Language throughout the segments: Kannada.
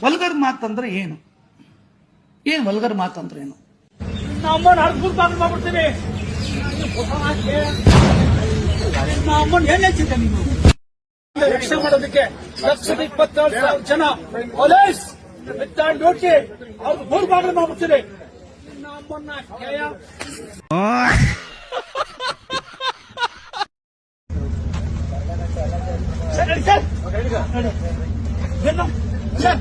ವಲ್ಗರ್ ಮಾತಂದ್ರೆ ಏನು? ವಲ್ಗರ್ ಮಾತಂದ್ರೆ ಏನು? ನಮ್ಮನ್ನ ಹಡ್ಕೊಂಡು ಬಾಗಿಲು ಮಾಡ್ಬಿಡ್ತೀನಿ. ನಮ್ಮನ್ನ ಏನ್ ಹೆಚ್ಚಿದ್ದೆ ನೀನು ರಕ್ಷಣೆ ಮಾಡೋದಕ್ಕೆ 1,27,000 ಜನ ಪೊಲೀಸ್ ಡ್ಯೂಟಿ ಅವ್ರು 3 ಬಾಗಿಲು ಮಾಡ್ಬಿಡ್ತೀನಿ. ನಮ್ಮನ್ನ ಸರ್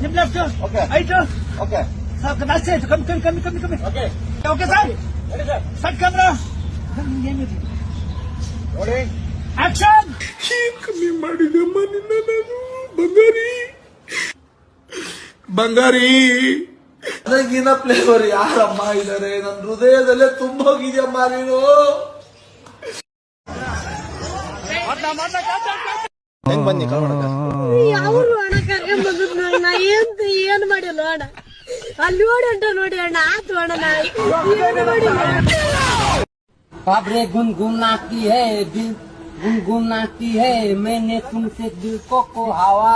ನಿಮ್ ಲೆಫ್ಟ್ ಐಟು ಜಾಸ್ತಿ ಆಯ್ತು. ಕಮ್ಮಿ ಓಕೆ ಸರ್. ಸಟ್ ಕ್ಯಾಮ್ರಾ ನೋಡಿ ಆಕ್ಷನ್. ಕಮ್ಮಿ ಮಾಡಿದಮ್ಮ ನಿನ್ನ ನಾನು ಬಂಗಾರಿ ನನಗಿನ ಫ್ಲೇವರ್ ಯಾರಮ್ಮ ಇದಾರೆ? ನನ್ನ ಹೃದಯದಲ್ಲೇ ತುಂಬೋಗಿದ್ಯಮ್ಮ ನೀನು. ಹೆಂಗ್ ಬನ್ನಿ ಅವರು ಹಣ ಕರ್ಕೊಂಡ್ಬಂದ್ರು ನಾ ಏನ್ ಮಾಡಿಲ್ಲ ಅಣ್ಣ. ಅಲ್ಲಿ ನೋಡಿ ಅಂಟ ನೋಡಿ ಅಣ್ಣ ಆತು ಅಣ್ಣ ನಾ ನೋಡಿ खबरें गुनगुनाती है दिल गुनगुनाती है मैंने तुमसे दिल को हवा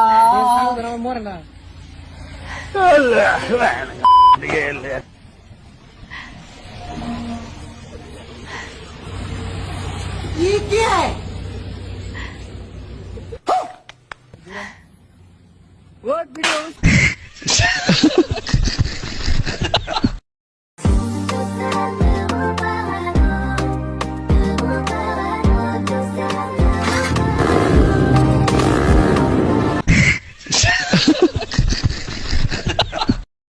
ये क्या है?